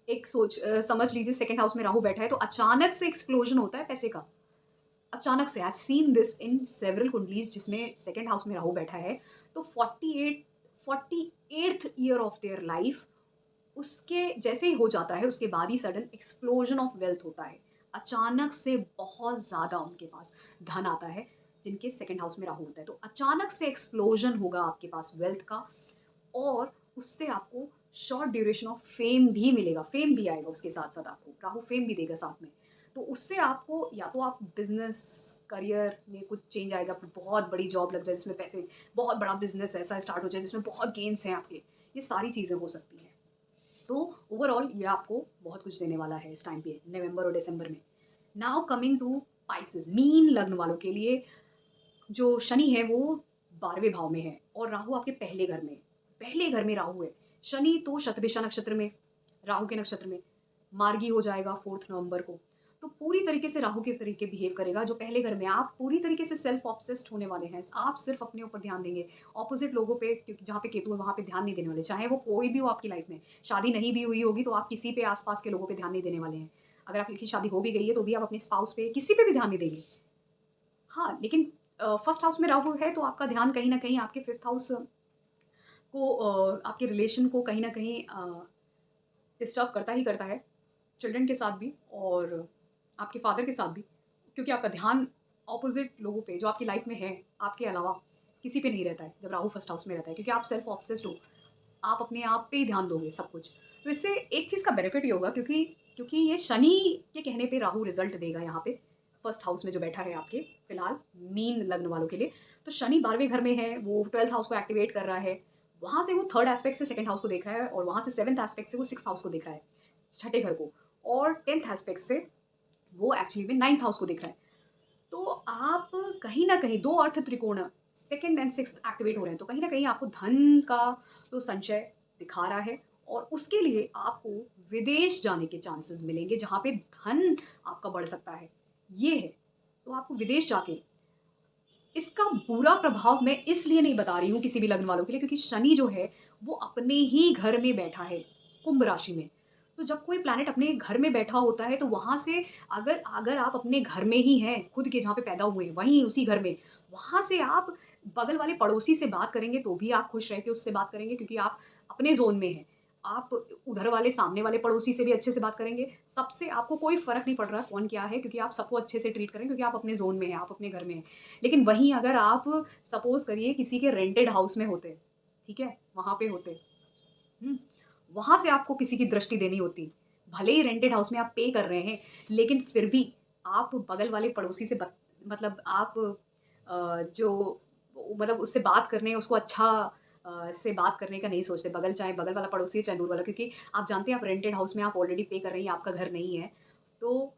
एक समझ लीजिए सेकंड हाउस में राहु बैठा है तो अचानक से एक्सप्लोजन होता है पैसे का। अचानक से, I have seen this in several कुंडलीज़ जिसमें सेकंड हाउस में राहु बैठा है, तो 48th year of their life उसके जैसे ही हो जाता है, उसके बाद ही सडन एक्सप्लोजन ऑफ वेल्थ होता है। अचानक से बहुत ज़्यादा उनके पास धन आता है, जिनके सेकंड हाउस में राहु होता है। तो अचानक से एक्सप्लोजन होगा आपके पास वेल्थ का और उससे आपको शॉर्ट ड्यूरेशन ऑफ फेम भी मिलेगा। फेम भी आएगा उसके साथ-साथ आपको, राहु फेम भी देगा साथ में। तो उससे आपको या तो आप बिज़नेस, करियर में कुछ चेंज आएगा, बहुत बड़ी जॉब लग जाए जिसमें पैसे, बहुत बड़ा बिज़नेस ऐसा स्टार्ट हो जाए जिसमें बहुत गेन्स हैं आपके। ये सारी चीज़ें हो सकती हैं। तो ओवरऑल ये आपको बहुत कुछ देने वाला है इस टाइम पे, नवंबर और दिसंबर में। नाउ कमिंग टू पाइसेस, मीन लग्न वालों के लिए जो शनि है वो 12वें भाव में है और राहु आपके पहले घर में है। पहले घर में राहु है। शनि तो शतभिषा नक्षत्र में, राहु के नक्षत्र में मार्गी हो जाएगा 4 नवंबर को। तो पूरी तरीके से राहु के तरीके बिहेव करेगा जो पहले घर में। आप पूरी तरीके से सेल्फ ऑब्सेस्ड होने वाले हैं। आप सिर्फ अपने ऊपर ध्यान देंगे। ऑपोजिट लोगों पे, क्योंकि जहाँ पे केतु है वहाँ पे ध्यान नहीं देने वाले। चाहे वो कोई भी हो आपकी लाइफ में। शादी नहीं भी हुई होगी तो आप किसी पे आस-पास के लोगों पे ध्यान नहीं देने वाले हैं। अगर आपकी शादी हो भी गई है तो भी आप अपने स्पाउस पे, किसी पे भी ध्यान नहीं देंगे। हाँ, लेकिन फर्स्ट हाउस में राहु है तो आपका ध्यान कहीं न कहीं आपके 5th हाउस को, आपके रिलेशन को कहीं न कहीं डिस्टर्ब करता ही करता है, चिल्ड्रन के साथ भी और आपके फादर के साथ भी, क्योंकि आपका ध्यान ऑपोज़िट लोगों पे जो आपकी लाइफ़ में है, आपके अलावा किसी पे नहीं रहता है, जब राहु फर्स्ट हाउस में रहता है, क्योंकि आप सेल्फ ऑब्सेस्ड हो, आप अपने आप पे ही ध्यान दोगे सब कुछ। तो इससे एक चीज़ का बेनिफिट ये होगा, क्योंकि क्योंकि ये शनि के कहने पे राहु रिज़ल्ट देगा यहाँ पे, फर्स्ट हाउस में जो बैठा है आपके, फिलहाल मीन लग्न वालों के लिए। तो शनि 12वें घर में है, वो 12th हाउस को एक्टिवेट कर रहा है, वहाँ से वो थर्ड एस्पेक्ट से सेकंड हाउस को देख रहा है और वहाँ से 7th एस्पेक्ट से वो 6th हाउस को देख रहा है, छठे घर को, और 10th एस्पेक्ट से वो एक्चुअली में 9th हाउस को देख रहा है। तो आप कहीं न कहीं 2 अर्थ त्रिकोण, सेकंड एंड सिक्स्थ एक्टिवेट हो रहे हैं, तो कहीं न कहीं आपको धन का तो संचय दिखा रहा है और उसके लिए आपको विदेश जाने के चांसेस मिलेंगे, जहाँ पे धन आपका बढ़ सकता है, ये है। तो आपको विदेश जाके, इसका बुरा प्रभाव मैं इसलिए नहीं बता रही हूँ किसी भी लग्न वालों के लिए, क्योंकि शनि जो है वो अपने ही घर में बैठा है, कुंभ राशि में। तो जब कोई प्लैनेट अपने घर में बैठा होता है तो वहाँ से, अगर अगर आप अपने घर में ही हैं, खुद के जहाँ पे पैदा हुए हैं, वहीं उसी घर में, वहाँ से आप बगल वाले पड़ोसी से बात करेंगे तो भी आप खुश रह के उससे बात करेंगे, क्योंकि आप अपने ज़ोन में हैं। आप उधर वाले सामने वाले पड़ोसी से भी अच्छे से बात करेंगे। सबसे आपको कोई फ़र्क नहीं पड़ रहा कौन क्या है, क्योंकि आप सबको अच्छे से ट्रीट करेंगे, क्योंकि आप अपने ज़ोन में हैं, आप अपने घर में हैं। लेकिन वहीं अगर आप सपोज़ करिए किसी के रेंटेड हाउस में होते, ठीक है? वहाँ पे होते, हुँ, वहाँ से आपको किसी की दृष्टि देनी होती। भले ही रेंटेड हाउस में आप पे कर रहे हैं, लेकिन फिर भी आप बगल वाले पड़ोसी से मतलब आप जो मतलब उससे बात करने उसको अच्छा से बात करने का नहीं सोचते। चाहे बगल वाला पड़ोसी हो, चाहे दूर वाला, क्योंकि आप जानते हैं आप रेंटेड हाउस में आप ऑलरेडी पे कर रही हैं, आपका घर नहीं है। तो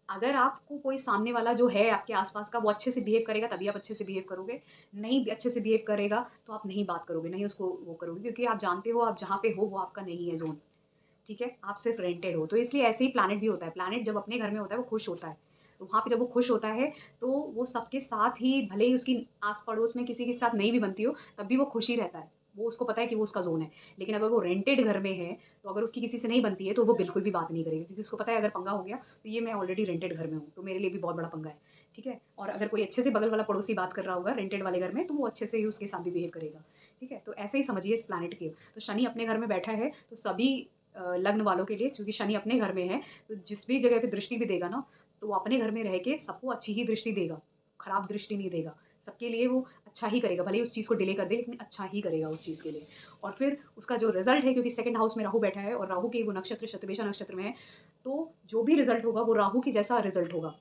अगर आपको कोई सामने वाला जो है आपके आस-पास का वो अच्छे से बिहेव करेगा तभी आप अच्छे से बिहेव करोगे, नहीं अच्छे से बिहेव करेगा तो आप नहीं बात करोगे, नहीं उसको वो करोगे, क्योंकि आप जानते हो आप जहाँ पे हो वो आपका नहीं है ज़ोन, ठीक है? आप सिर्फ़ रेंटेड हो। तो इसलिए ऐसे ही प्लैनेट भी होता है, प्लैनेट जब अपने घर में होता है वो खुश होता है। तो वहाँ पे जब वो खुश होता है तो वो सबके साथ ही, भले ही उसकी आस-पड़ोस में किसी के साथ नहीं भी बनती हो, तब भी वो खुश ही रहता है। वो उसको पता है कि वो उसका ज़ोन है। लेकिन अगर वो रेंटेड घर में है, तो अगर उसकी किसी से नहीं बनती है तो वो बिल्कुल भी बात नहीं करेगा, क्योंकि उसको पता है अगर पंगा हो गया तो ये मैं ऑलरेडी रेंटेड घर में हूँ, तो मेरे लिए भी बहुत बड़ा पंगा है, ठीक है? और अगर कोई अच्छे से बगल वाला पड़ोसी बात कर रहा होगा रेंटेड वाले घर में, तो वो अच्छे से ही उसके साथ भी बिहेव करेगा, ठीक है? तो ऐसे ही समझिए इस प्लैनेट के। तो शनि अपने घर में बैठा है, तो सभी लग्न वालों के लिए, चूँकि शनि अपने घर में है, तो जिस भी जगह पे दृष्टि भी देगा ना, तो वो अपने घर में रह के सबको अच्छी ही दृष्टि देगा, खराब दृष्टि नहीं देगा। सबके लिए वो अच्छा ही करेगा, भले ही उस चीज़ को डिले कर दे, लेकिन अच्छा ही करेगा उस चीज़ के लिए। और फिर उसका जो रिज़ल्ट है, क्योंकि सेकंड हाउस में राहु बैठा है और राहु के वो नक्षत्र शतभिषा नक्षत्र में है, तो जो भी रिज़ल्ट होगा वो राहु के जैसा रिज़ल्ट होगा।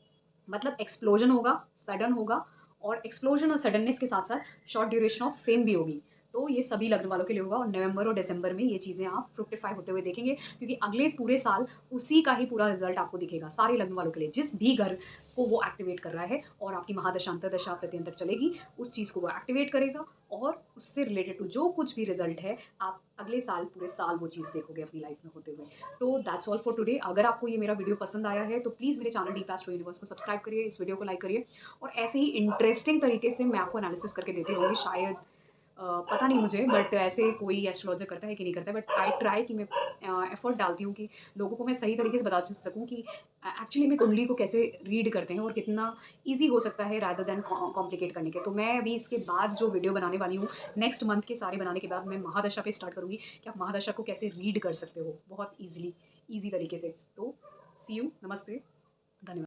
मतलब एक्सप्लोजन होगा, सडन होगा, और एक्सप्लोजन और सडननेस के साथ-साथ शॉर्ट ड्यूरेशन ऑफ फेम भी होगी। तो ये सभी लग्न वालों के लिए होगा और नवंबर और दिसंबर में ये चीज़ें आप फ्रुक्टिफाई होते हुए देखेंगे, क्योंकि अगले पूरे साल उसी का ही पूरा रिज़ल्ट आपको दिखेगा, सारे लग्न वालों के लिए। जिस भी घर को वो एक्टिवेट कर रहा है और आपकी महादशा, अंतर्दशा, प्रत्यंतर चलेगी, उस चीज़ को वो एक्टिवेट करेगा और उससे रिलेटेड टू जो कुछ भी रिज़ल्ट है, आप अगले साल, पूरे साल वो चीज़ देखोगे अपनी लाइफ़ में होते हुए। तो दैट्स ऑल फॉर टुडे। अगर आपको ये मेरा वीडियो पसंद आया है तो प्लीज़ मेरे चैनल डीप एस्ट्रो यूनिवर्स को सब्सक्राइब करिए, इस वीडियो को लाइक करिए, और ऐसे ही इंटरेस्टिंग तरीके से मैं आपको एनालिसिस करके देती रहूँगी। शायद पता नहीं मुझे, बट ऐसे कोई एस्ट्रोलॉजर करता है कि नहीं करता है, बट आई ट्राई कि मैं एफर्ट डालती हूँ कि लोगों को मैं सही तरीके से बता सकूँ कि एक्चुअली में कुंडली को कैसे रीड करते हैं और कितना ईज़ी हो सकता है रादर देन कॉम्प्लिकेट करने के। तो मैं अभी इसके बाद जो वीडियो बनाने वाली हूँ, नेक्स्ट मंथ के सारे बनाने के बाद मैं महादशा पे स्टार्ट करूँगी कि आप महादशा को कैसे रीड कर सकते हो बहुत ईज़िली, ईज़ी तरीके से। तो सी यू, नमस्ते, धन्यवाद।